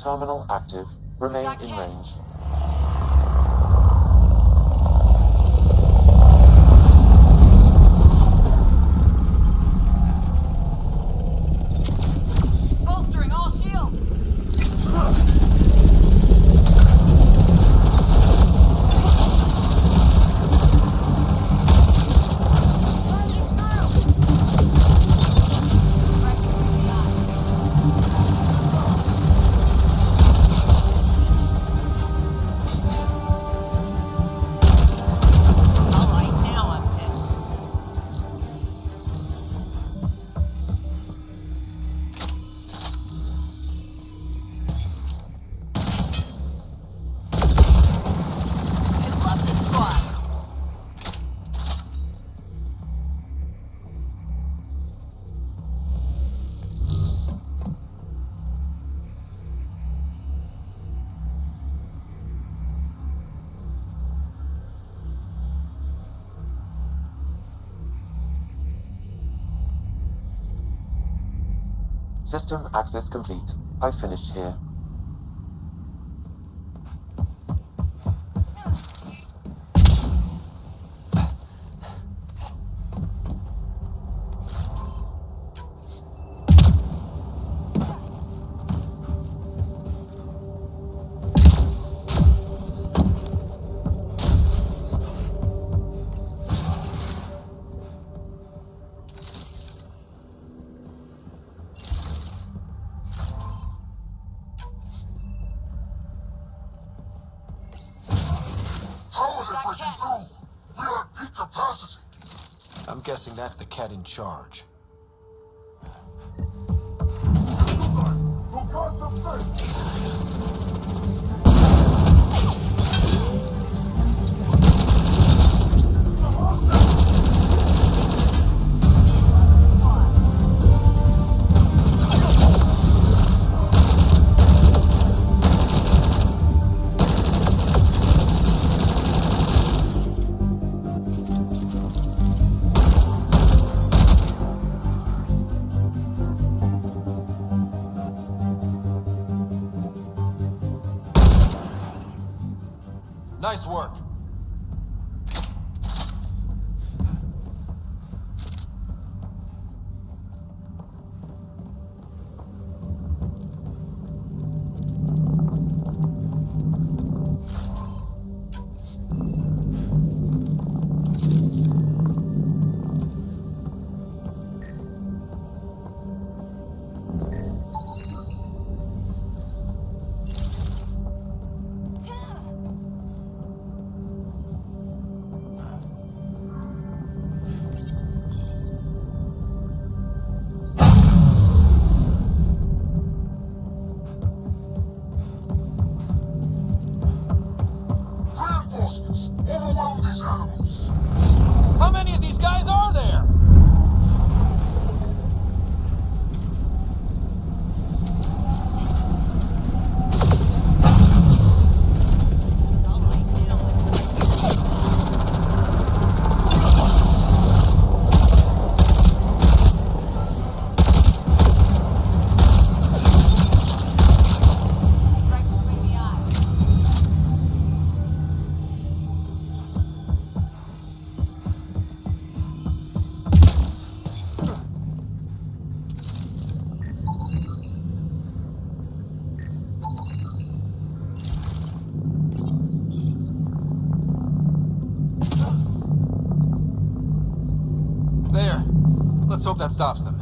terminal active. Remain in range. Bolstering all shields. System access complete. I finished here. I'm guessing that's the cat in charge. Nice work. How many of these guys are there? There. Let's hope that stops them.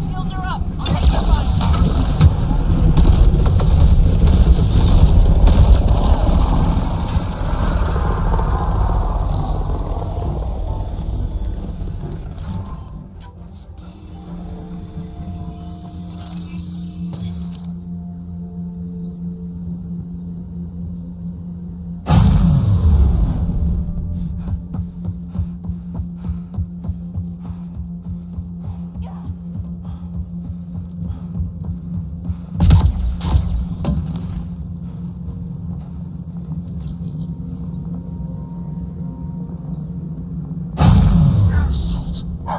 Shields are up. I'll take the bus.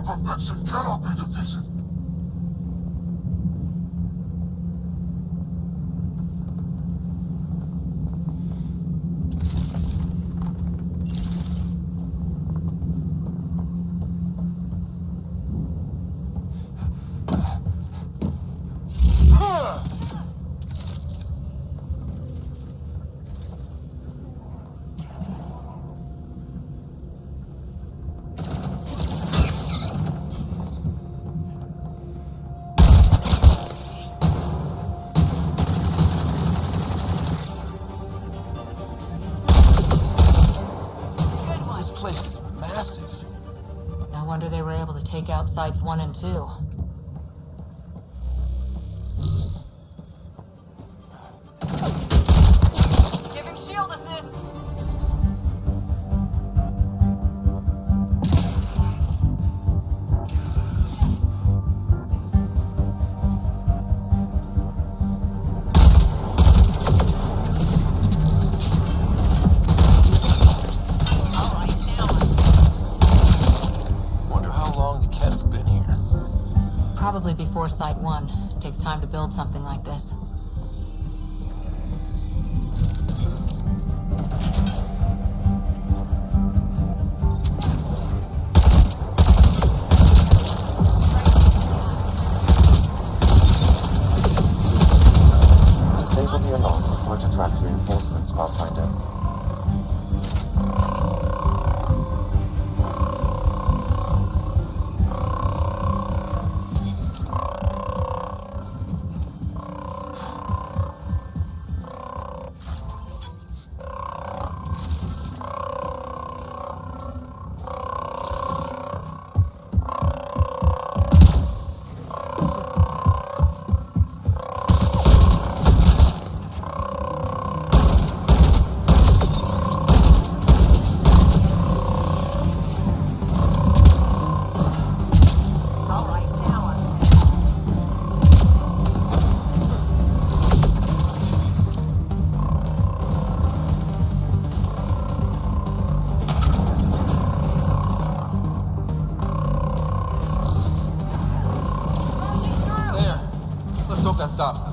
Our perfection cannot be defeated. Good one. This place is massive. No wonder they were able to take out sites 1 and 2. Giving shield assist. Wonder how long the Ket have been here. Probably before Site 1. Takes time to build something like this. Disable the alarm before it attracts reinforcements, Pathfinder. All right, now I'm There. Let's hope that stops them.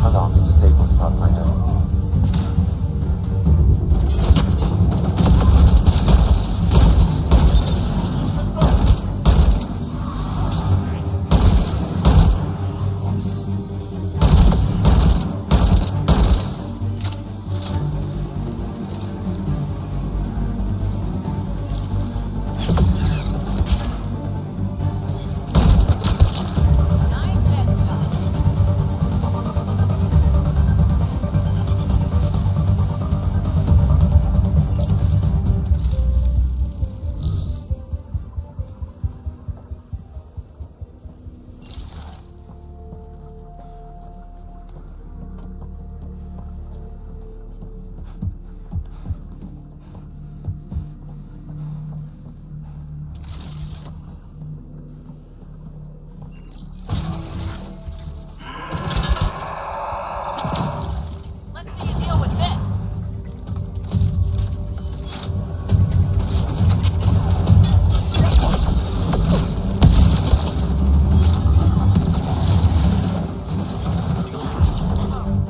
Alarms disabled, Pathfinder. Nice headshot. Let's see you deal with this.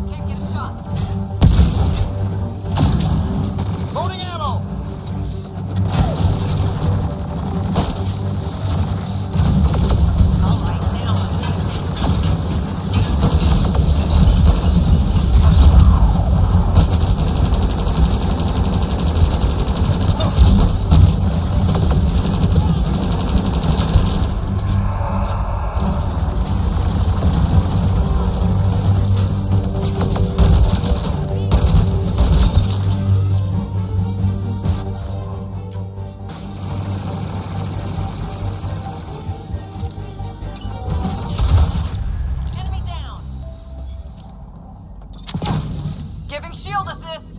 Can't get a shot. Loading ammo! All right, now. Enemy down. Giving shield assist.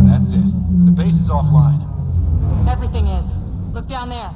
That's it. The base is offline. Everything is. Look down there.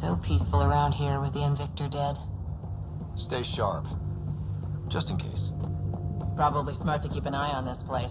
So peaceful around here with the Invictor dead. Stay sharp. Just in case. Probably smart to keep an eye on this place.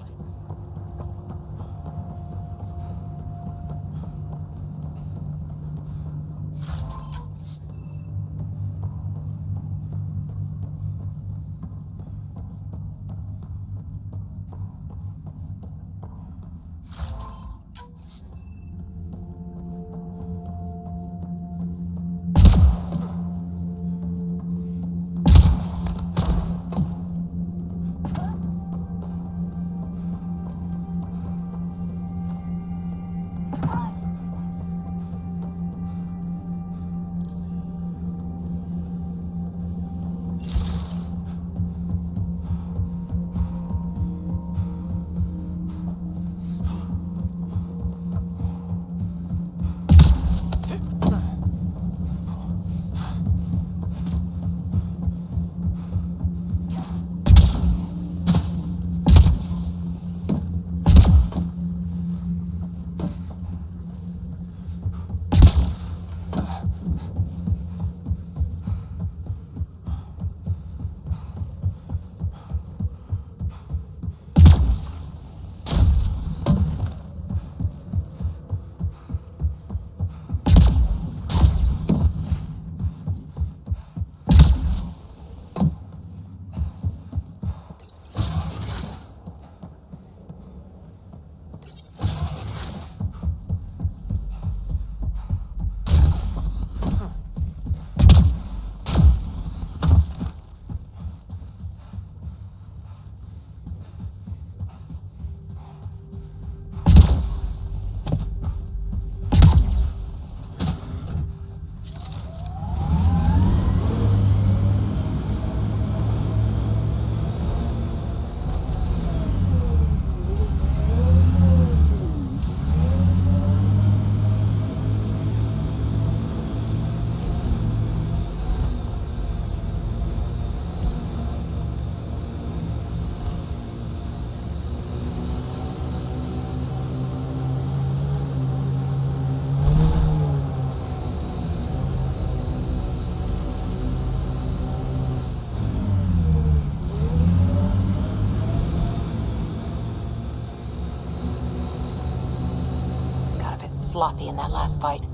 Sloppy in that last fight.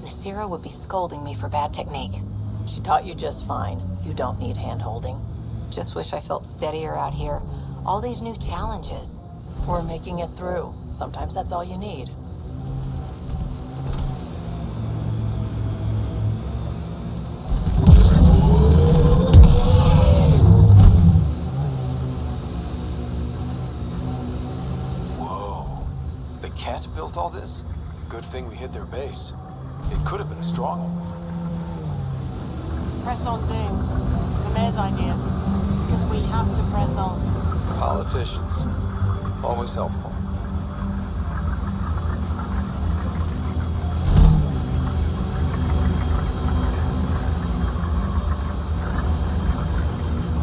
Nasira would be scolding me for bad technique. She taught you just fine. You don't need hand-holding. Just wish I felt steadier out here. All these new challenges. We're making it through. Sometimes that's all you need. Whoa. The cat built all this? Good thing we hit their base. It could have been a stronghold. Press on Dooms. The mayor's idea. Because we have to press on. Politicians. Always helpful.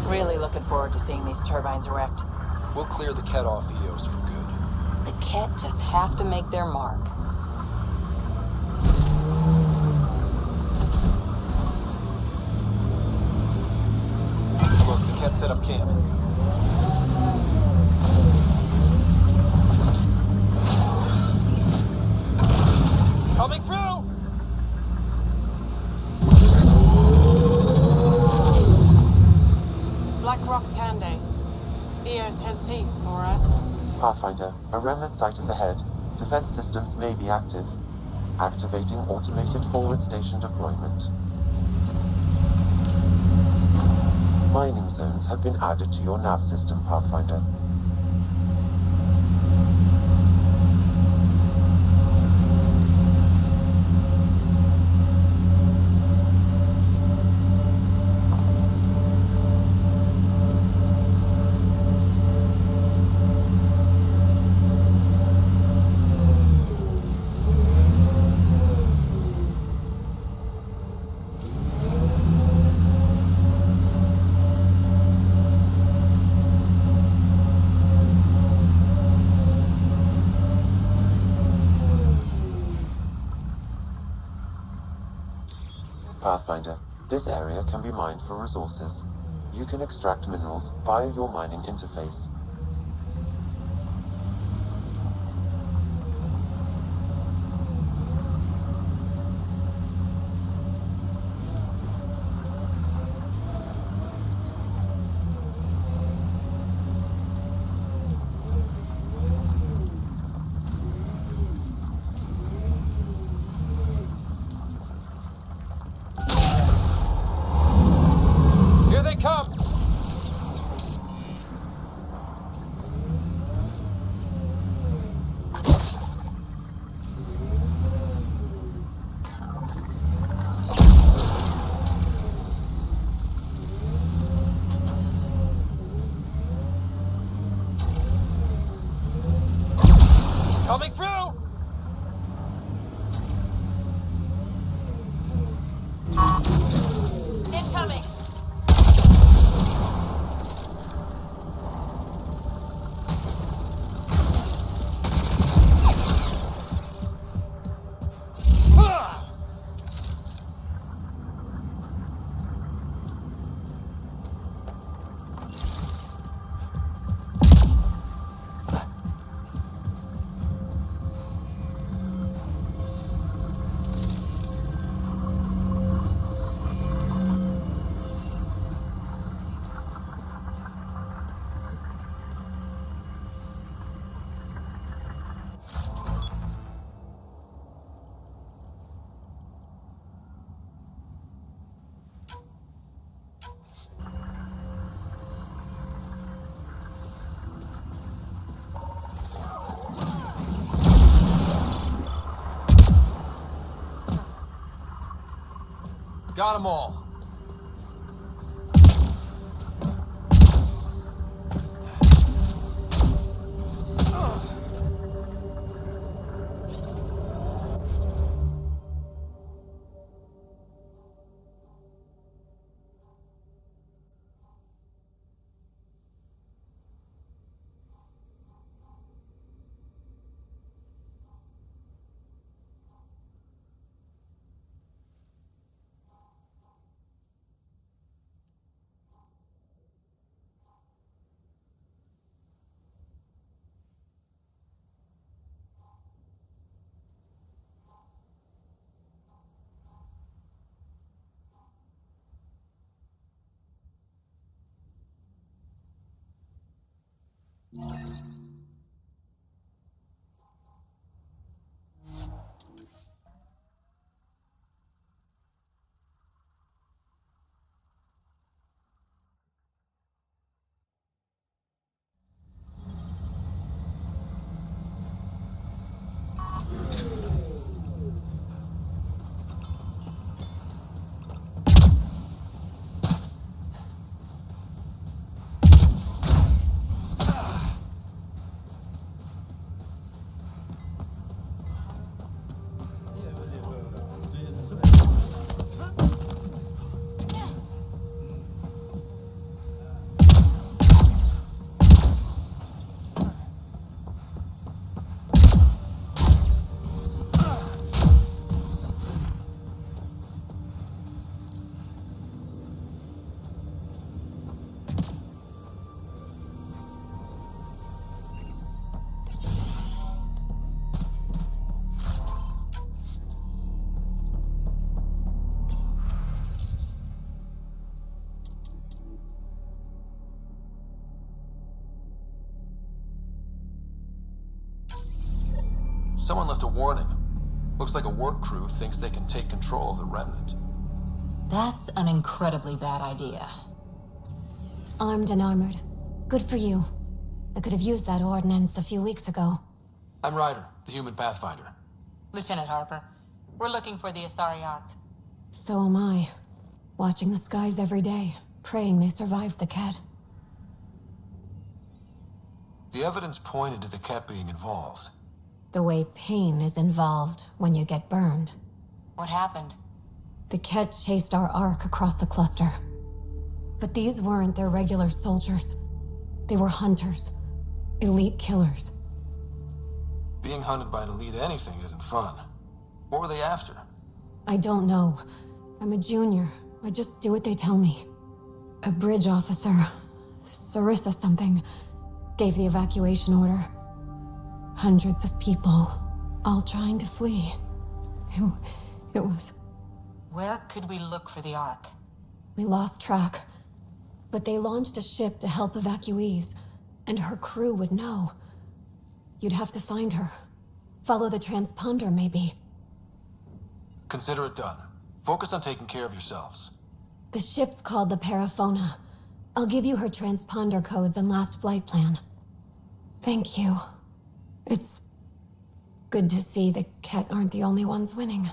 Really looking forward to seeing these turbines erect. We'll clear the cat off EOS for good. The Ket just have to make their mark. Look, the cat set up camp. Coming through! Black Rock Tande. EOS has teeth, alright? Pathfinder, a remnant site is ahead. Defense systems may be active. Activating automated forward station deployment. Mining zones have been added to your nav system, Pathfinder. Pathfinder, this area can be mined for resources. You can extract minerals via your mining interface. Here they come! Coming through! Incoming! Got them all. Someone left a warning. Looks like a work crew thinks they can take control of the remnant. That's an incredibly bad idea. Armed and armored. Good for you. I could have used that ordnance a few weeks ago. I'm Ryder, the human pathfinder. Lieutenant Harper, we're looking for the Asari Ark. So am I. Watching the skies every day, praying they survived the Ket. The evidence pointed to the Ket being involved. The way pain is involved when you get burned. What happened? The Ket chased our Ark across the cluster. But these weren't their regular soldiers. They were hunters. Elite killers. Being hunted by an elite anything isn't fun. What were they after? I don't know. I'm a junior. I just do what they tell me. A bridge officer, Sarissa something, gave the evacuation order. Hundreds of people, all trying to flee. It was... Where could we look for the Ark? We lost track. But they launched a ship to help evacuees, and her crew would know. You'd have to find her. Follow the transponder, maybe. Consider it done. Focus on taking care of yourselves. The ship's called the Paraphona. I'll give you her transponder codes and last flight plan. Thank you. It's good to see the Ket aren't the only ones winning.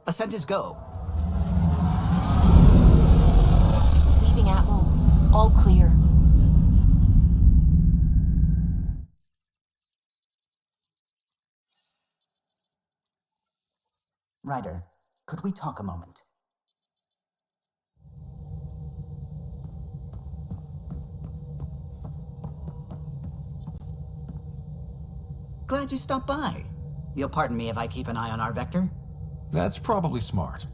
Ascent is go. Leaving Atmo. All clear. Ryder, could we talk a moment? Glad you stopped by. You'll pardon me if I keep an eye on our vector? That's probably smart.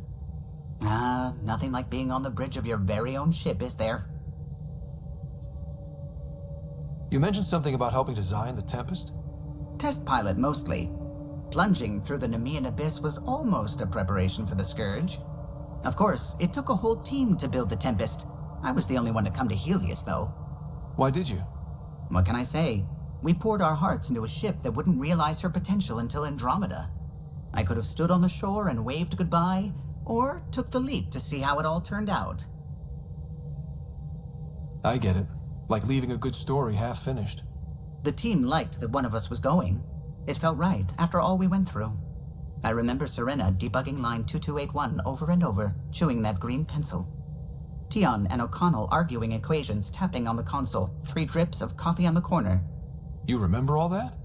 Nothing like being on the bridge of your very own ship, is there? You mentioned something about helping design the Tempest? Test pilot, mostly. Plunging through the Nemean abyss was almost a preparation for the Scourge. Of course, it took a whole team to build the Tempest. I was the only one to come to Helios, though. Why did you? What can I say? We poured our hearts into a ship that wouldn't realize her potential until Andromeda. I could have stood on the shore and waved goodbye, or took the leap to see how it all turned out. I get it. Like leaving a good story half-finished. The team liked that one of us was going. It felt right after all we went through. I remember Serena debugging line 2281 over and over, chewing that green pencil. Tion and O'Connell arguing equations, tapping on the console, 3 drips of coffee on the corner. You remember all that?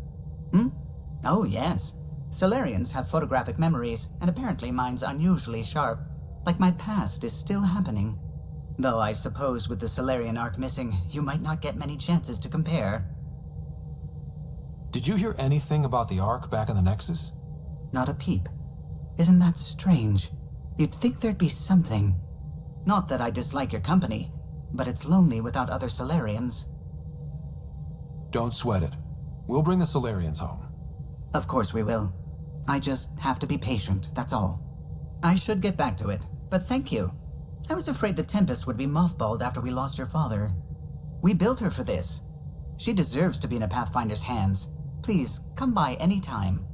Oh, yes. Solarians have photographic memories, and apparently mine's unusually sharp. Like my past is still happening. Though I suppose with the Solarian arc missing, you might not get many chances to compare. Did you hear anything about the Ark back in the Nexus? Not a peep. Isn't that strange? You'd think there'd be something. Not that I dislike your company, but it's lonely without other Solarians. Don't sweat it. We'll bring the Solarians home. Of course we will. I just have to be patient, that's all. I should get back to it, but thank you. I was afraid the Tempest would be mothballed after we lost your father. We built her for this. She deserves to be in a Pathfinder's hands. Please, come by any time.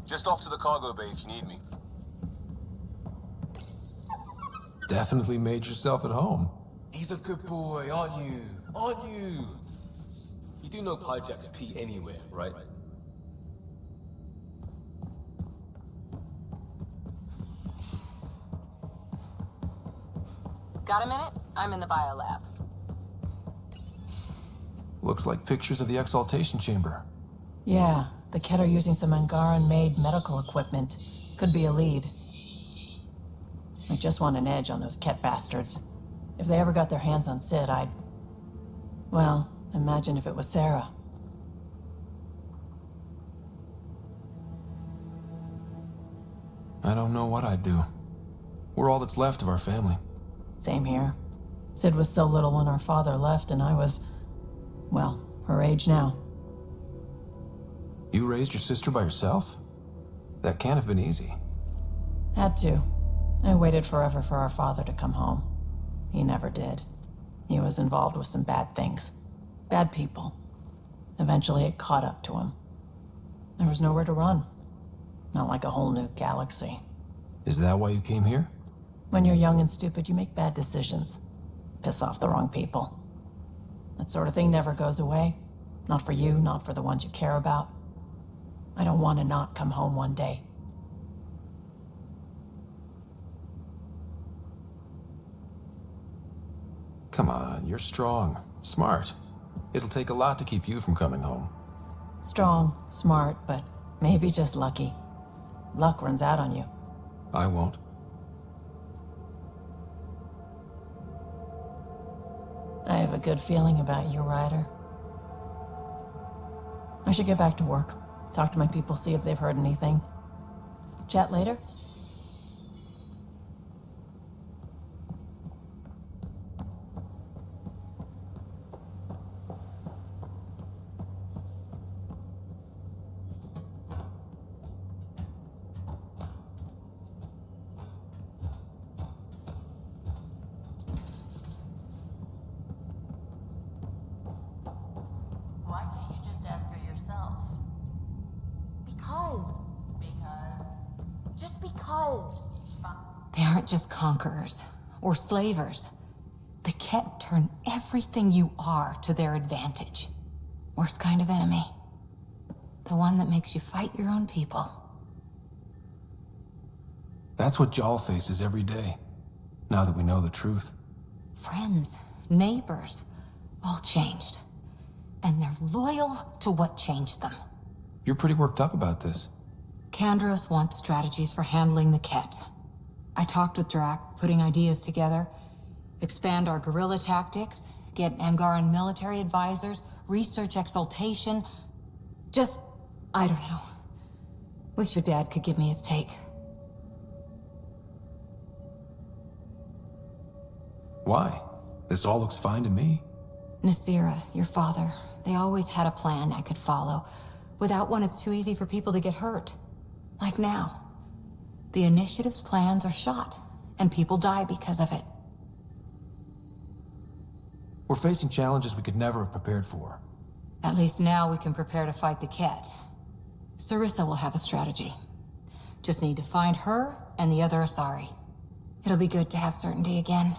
Just off to the cargo bay if you need me. Definitely made yourself at home. He's a good boy, aren't you? Aren't you? You do know Pyjack's pee anywhere, right? Got a minute? I'm in the biolab. Looks like pictures of the exaltation chamber. Yeah, the Ket are using some Angaran-made medical equipment. Could be a lead. I just want an edge on those Ket bastards. If they ever got their hands on Sid, I'd... Well, imagine if it was Sarah. I don't know what I'd do. We're all that's left of our family. Same here. Sid was so little when our father left, and I was... well, her age now. You raised your sister by yourself? That can't have been easy. Had to. I waited forever for our father to come home. He never did. He was involved with some bad things. Bad people. Eventually it caught up to him. There was nowhere to run. Not like a whole new galaxy. Is that why you came here? When you're young and stupid, you make bad decisions. Piss off the wrong people. That sort of thing never goes away. Not for you, not for the ones you care about. I don't want to not come home one day. Come on, you're strong, smart. It'll take a lot to keep you from coming home. Strong, smart, but maybe just lucky. Luck runs out on you. I won't. I have a good feeling about you, Ryder. I should get back to work. Talk to my people, see if they've heard anything. Chat later? Why can't you just ask her yourself? Because. Just because. They aren't just conquerors or slavers. The Ket turn everything you are to their advantage. Worst kind of enemy. The one that makes you fight your own people. That's what Jal faces every day, now that we know the truth. Friends, neighbors, all changed. And they're loyal to what changed them. You're pretty worked up about this. Kandros wants strategies for handling the Ket. I talked with Drac, putting ideas together. Expand our guerrilla tactics, get Angaran military advisors, research exaltation. Just, I don't know. Wish your dad could give me his take. Why? This all looks fine to me. Nasira, your father, they always had a plan I could follow. Without one, it's too easy for people to get hurt. Like now. The initiative's plans are shot, and people die because of it. We're facing challenges we could never have prepared for. At least now we can prepare to fight the Ket. Sarissa will have a strategy. Just need to find her and the other Asari. It'll be good to have certainty again.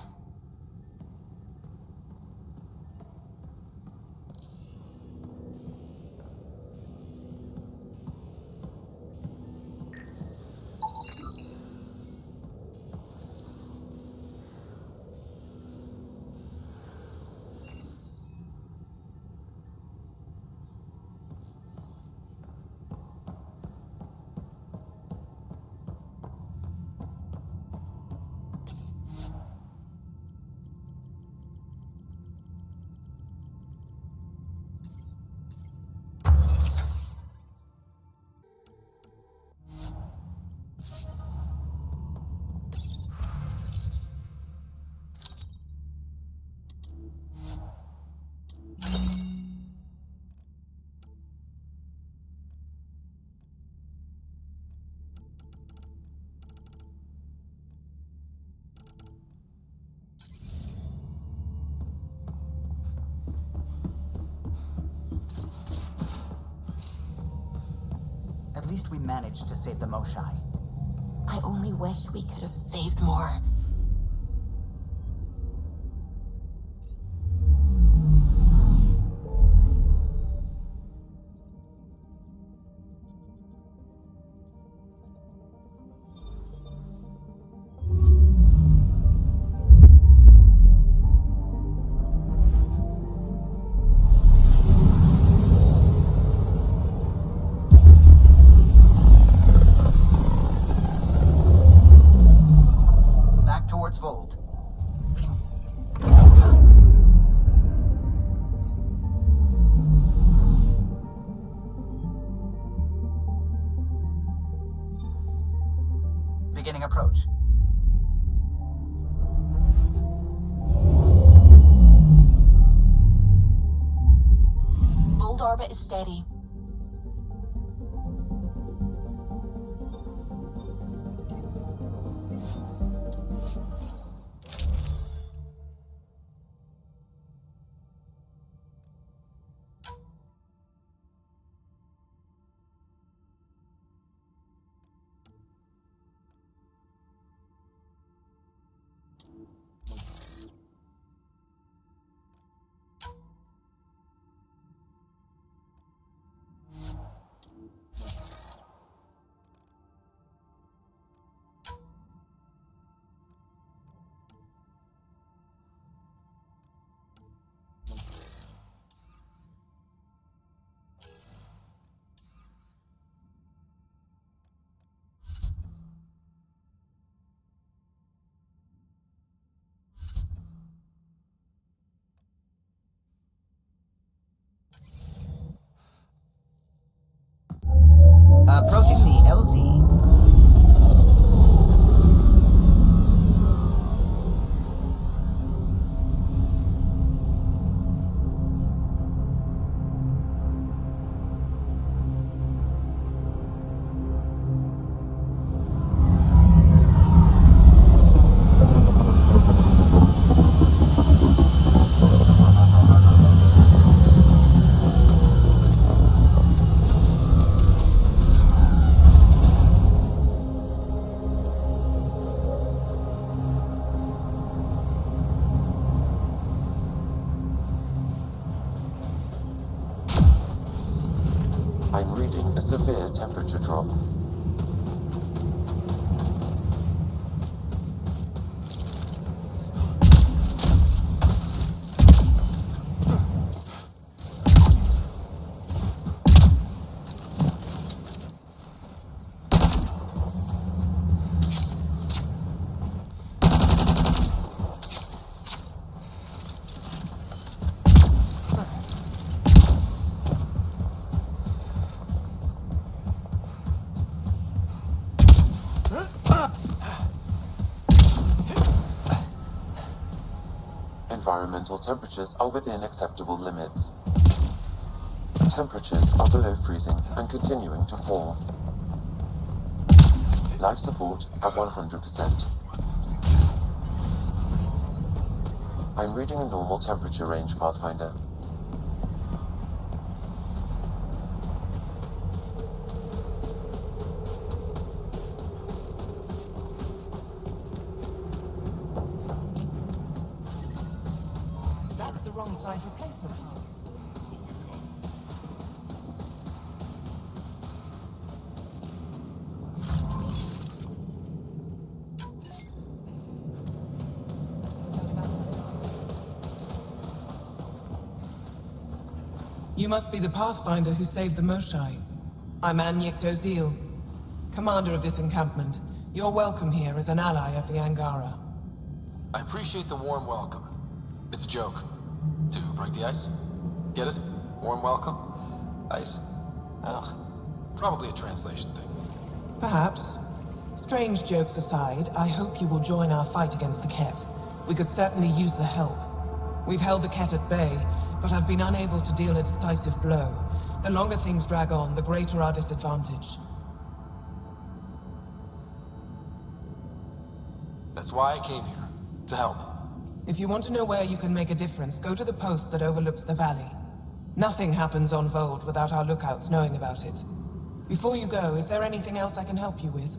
least we managed to save the Moshai. I only wish we could have saved more. Towards Fold. Beginning approach. Fold orbit is steady. Approaching the LZ. I'm reading a severe temperature drop. Environmental temperatures are within acceptable limits. Temperatures are below freezing and continuing to fall. Life support at 100%. I'm reading a normal temperature range, Pathfinder. That's the wrong size replacement part. You must be the Pathfinder who saved the Moshai. I'm Anyek Dozil, commander of this encampment. You're welcome here as an ally of the Angara. I appreciate the warm welcome. It's a joke. To break the ice? Get it? Warm welcome? Ice? Ugh. Probably a translation thing. Perhaps. Strange jokes aside, I hope you will join our fight against the Ket. We could certainly use the help. We've held the Ket at bay, but have been unable to deal a decisive blow. The longer things drag on, the greater our disadvantage. That's why I came here. To help. If you want to know where you can make a difference, go to the post that overlooks the valley. Nothing happens on Vold without our lookouts knowing about it. Before you go, is there anything else I can help you with?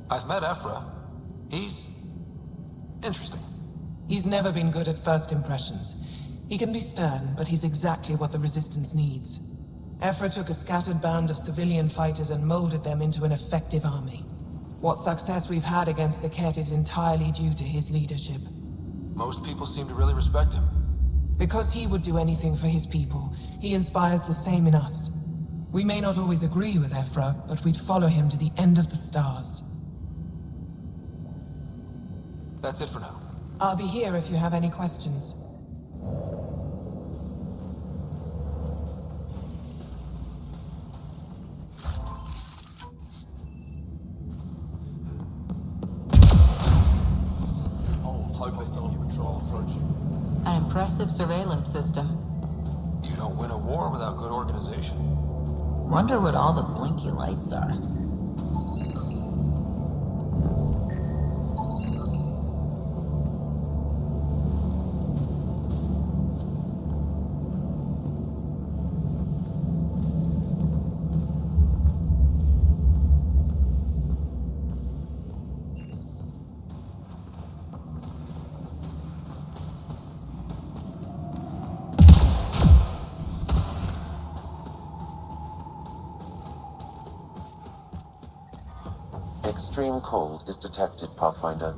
I've met Ephra. He's interesting. He's never been good at first impressions. He can be stern, but he's exactly what the Resistance needs. Ephra took a scattered band of civilian fighters and molded them into an effective army. What success we've had against the Ket is entirely due to his leadership. Most people seem to really respect him. Because he would do anything for his people, he inspires the same in us. We may not always agree with Ephra, but we'd follow him to the end of the stars. That's it for now. I'll be here if you have any questions. An impressive surveillance system. You don't win a war without good organization. Wonder what all the blinky lights are. Extreme cold is detected, Pathfinder.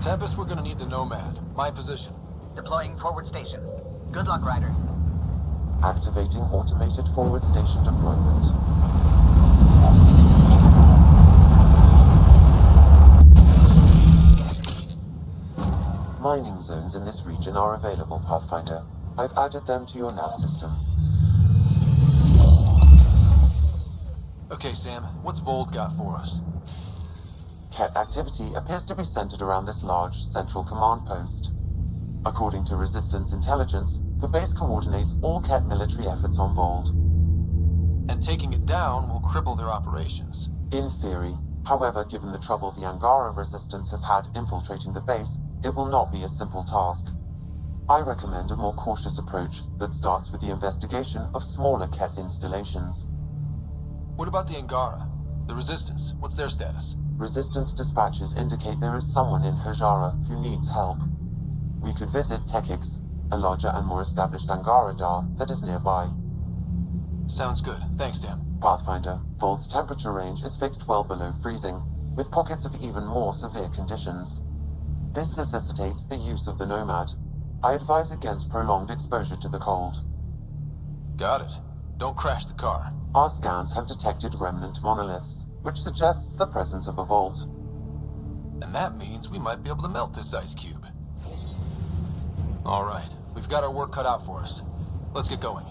Tempest, we're gonna need the Nomad. My position. Deploying forward station. Good luck, Ryder. Activating automated forward station deployment. Mining zones in this region are available, Pathfinder. I've added them to your nav system. Okay, Sam, what's Vold got for us? Ket activity appears to be centered around this large central command post. According to Resistance intelligence, the base coordinates all Ket military efforts on Vold. And taking it down will cripple their operations. In theory. However, given the trouble the Angara Resistance has had infiltrating the base, it will not be a simple task. I recommend a more cautious approach that starts with the investigation of smaller Ket installations. What about the Angara? The Resistance, what's their status? Resistance dispatches indicate there is someone in Hajara who needs help. We could visit Tekix, a larger and more established Angara Dar that is nearby. Sounds good. Thanks, Sam. Pathfinder, Vold's temperature range is fixed well below freezing, with pockets of even more severe conditions. This necessitates the use of the Nomad. I advise against prolonged exposure to the cold. Got it. Don't crash the car. Our scans have detected remnant monoliths, which suggests the presence of a vault. And that means we might be able to melt this ice cube. All right, we've got our work cut out for us. Let's get going.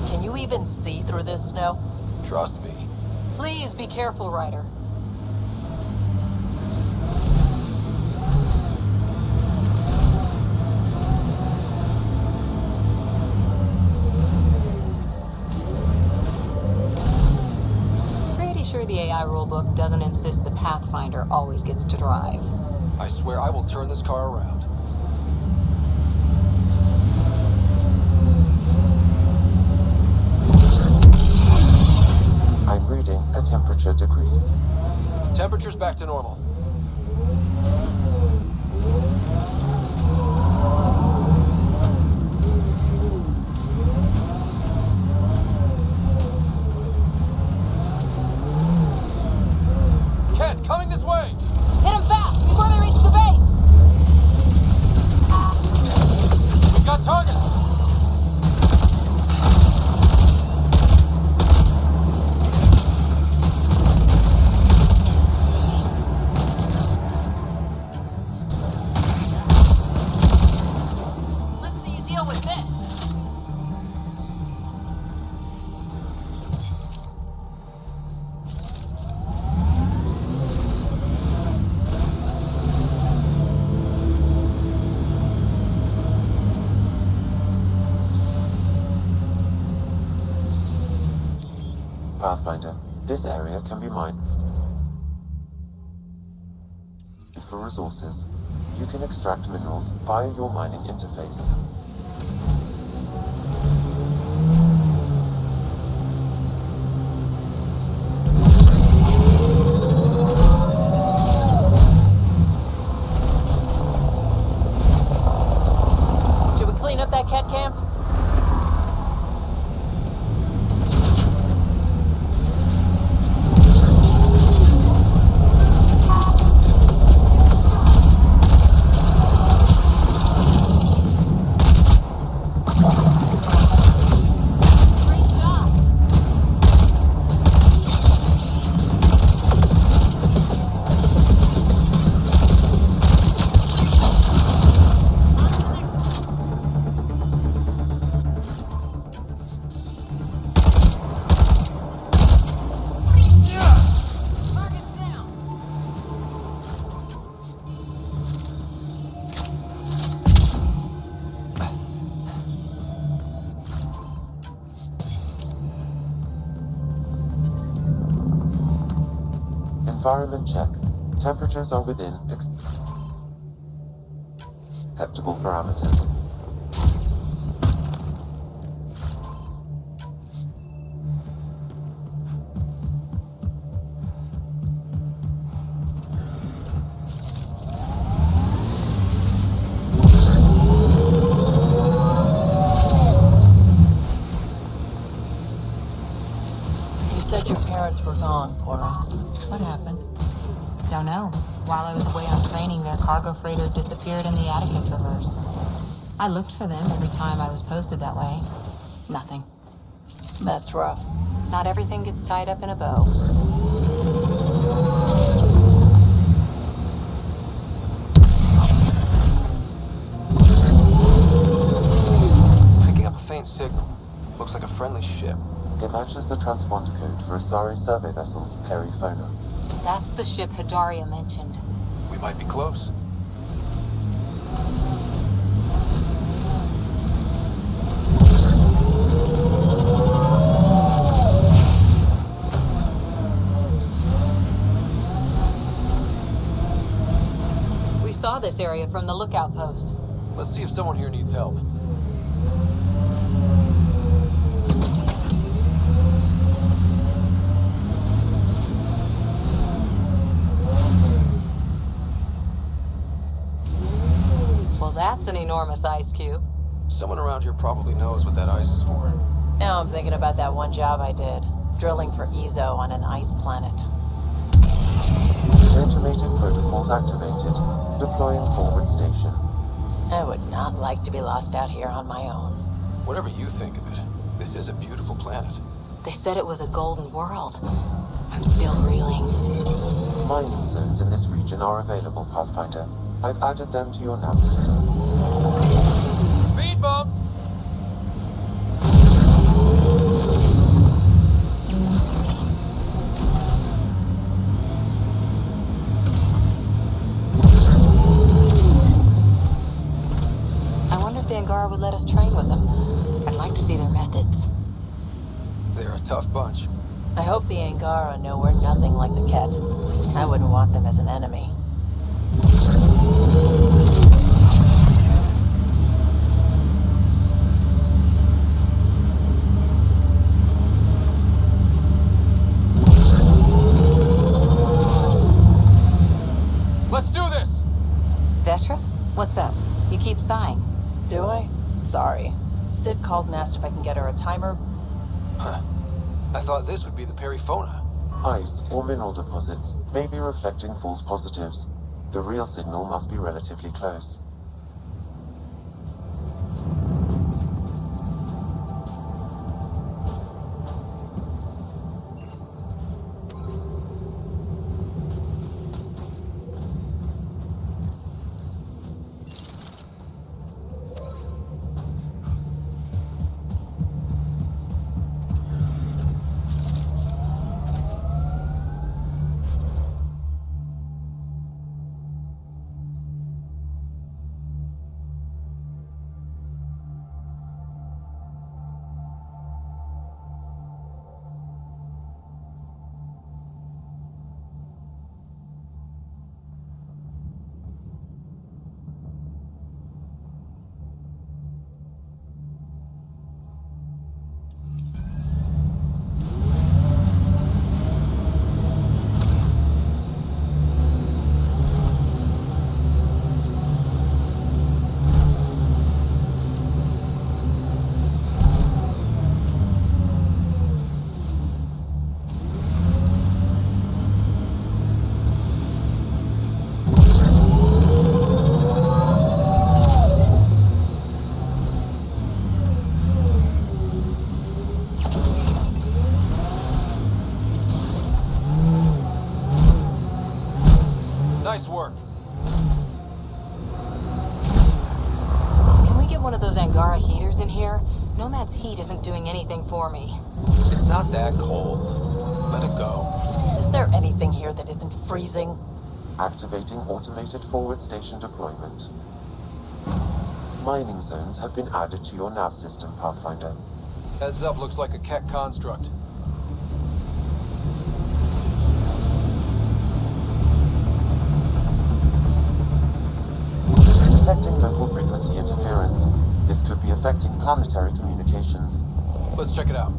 Can you even see through this snow? Trust me. Please be careful, Ryder. Pretty sure the AI rulebook doesn't insist the Pathfinder always gets to drive. I swear I will turn this car around. I'm reading a temperature decrease. Temperature's back to normal. Ket, coming this way! Hit him fast before they reach the base! We've got targets! Pathfinder, this area can be mined for resources. You can extract minerals via your mining interface. Should we clean up that cat camp? Environment check. Temperatures are within acceptable parameters. You said your parents were gone, Cora. What happened? Don't know. While I was away on training, their cargo freighter disappeared in the Attica Traverse. I looked for them every time I was posted that way. Nothing. That's rough. Not everything gets tied up in a bow. Picking up a faint signal. Looks like a friendly ship. It matches the transponder code for a Asari survey vessel, Perifona. That's the ship Hidaria mentioned. We might be close. We saw this area from the lookout post. Let's see if someone here needs help. Well, that's an enormous ice cube. Someone around here probably knows what that ice is for. Now I'm thinking about that one job I did. Drilling for Ezo on an ice planet. Automated protocols activated. Deploying forward station. I would not like to be lost out here on my own. Whatever you think of it, this is a beautiful planet. They said it was a golden world. I'm still reeling. Mining zones in this region are available, Pathfinder. I've added them to your nav system. Speed bump! I wonder if the Angara would let us train with them. I'd like to see their methods. They're a tough bunch. I hope the Angara know we're nothing like the Ket. I wouldn't want them as an enemy. Let's do this! Vetra? What's up? You keep sighing. Do I? Sorry. Sid called and asked if I can get her a timer. Huh. I thought this would be the Perifona. Ice or mineral deposits may be reflecting false positives. The real signal must be relatively close. Nomad's heat isn't doing anything for me. It's not that cold. Let it go. Is there anything here that isn't freezing? Activating automated forward station deployment. Mining zones have been added to your nav system, Pathfinder. Heads up, looks like a Keck construct. Detecting local frequency interference. This could be affecting planetary communications. Let's check it out.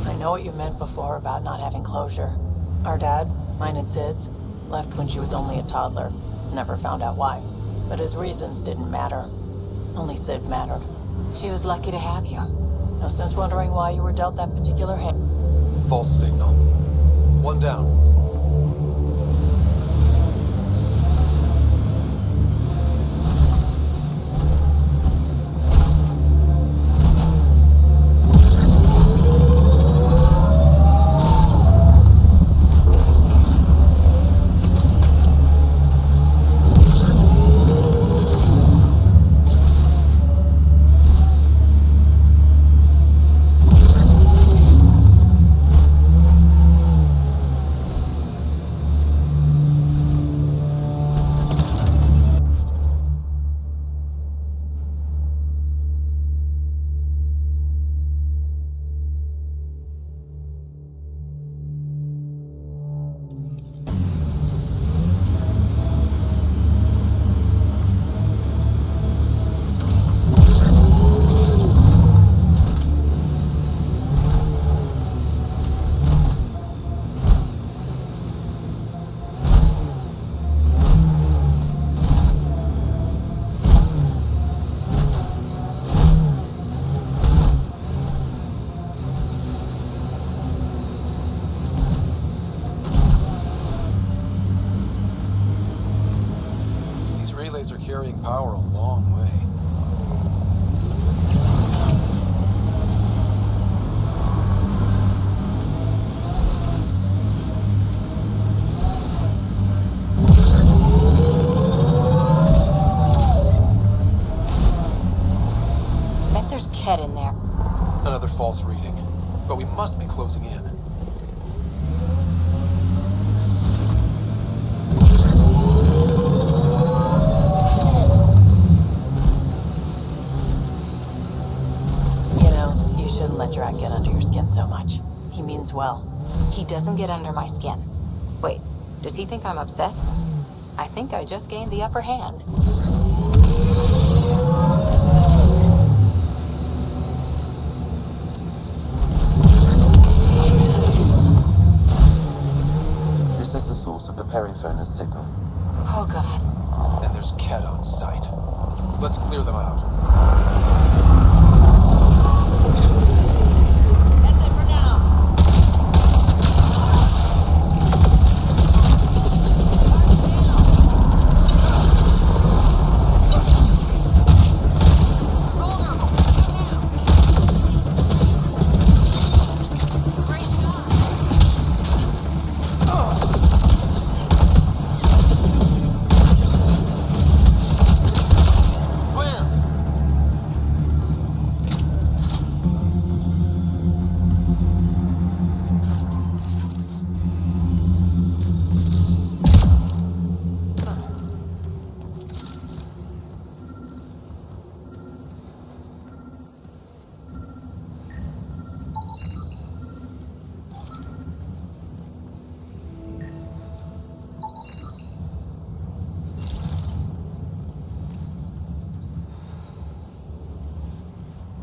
I know what you meant before about not having closure. Our dad, mine and Sid's, left when she was only a toddler. Never found out why. But his reasons didn't matter. Only Sid mattered. She was lucky to have you. No sense wondering why you were dealt that particular hand. False signal. One down. Relays are carrying power a long way. Bet there's Ket in there. Another false reading. But we must be closing in. Let Drac get under your skin so much. He means well. He doesn't get under my skin. Wait, does he think I'm upset? I think I just gained the upper hand. This is the source of the periphone's signal. Oh god. And there's Ket on site. Let's clear them out.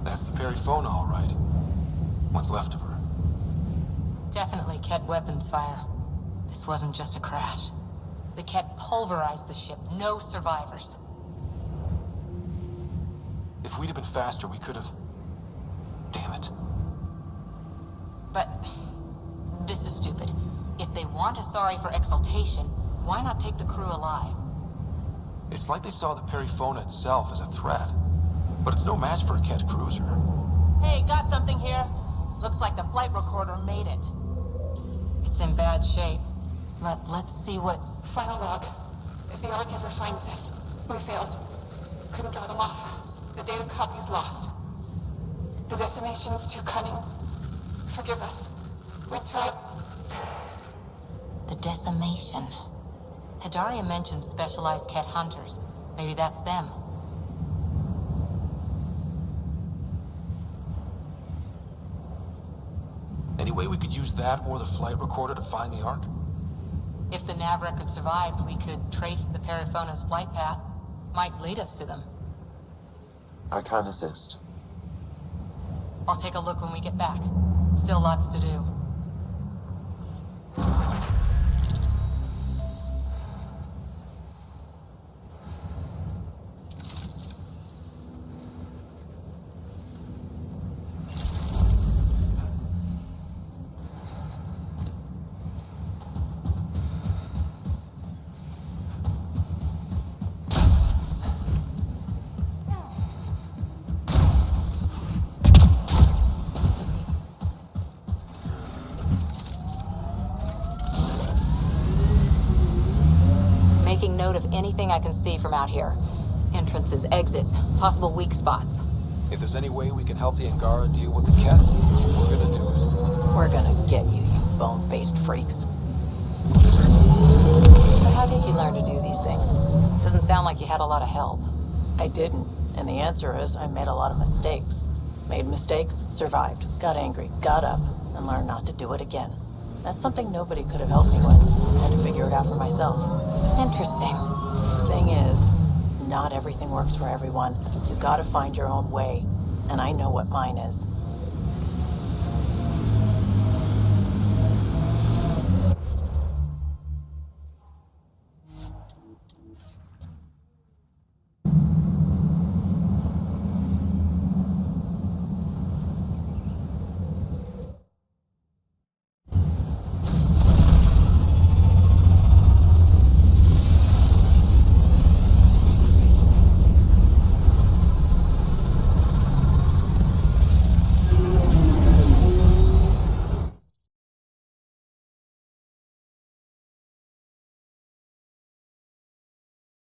That's the Perryphone, all right. What's left of her? Definitely Ket weapons fire. This wasn't just a crash. The Ket pulverized the ship. No survivors. If we'd have been faster, we could have... Damn it. But this is stupid. If they want Asari for exaltation, why not take the crew alive? It's like they saw the Perryphone itself as a threat. But it's no match for a Ket cruiser. Hey, got something here. Looks like the flight recorder made it. It's in bad shape. But let's see what... Final log. If the Ark ever finds this, We failed. Couldn't draw them off. The data copy's lost. The decimation's too cunning. Forgive us. We tried. The decimation. Hidaria mentioned specialized Ket hunters. Maybe that's them. Any way we could use that or the flight recorder to find the Ark? If the nav record survived, we could trace the Periphona's flight path. Might lead us to them. I can assist. I'll take a look when we get back. Still lots to do. Making note of anything I can see from out here. Entrances, exits, possible weak spots. If there's any way we can help the Angara deal with the Ket, we're gonna do it. We're gonna get you, you bone-faced freaks. So how did you learn to do these things? Doesn't sound like you had a lot of help. I didn't, and the answer is I made a lot of mistakes. Made mistakes, survived, got angry, got up, and learned not to do it again. That's something nobody could have helped me with. I had to figure it out for myself. Interesting. Thing is, not everything works for everyone. You gotta find your own way, and I know what mine is.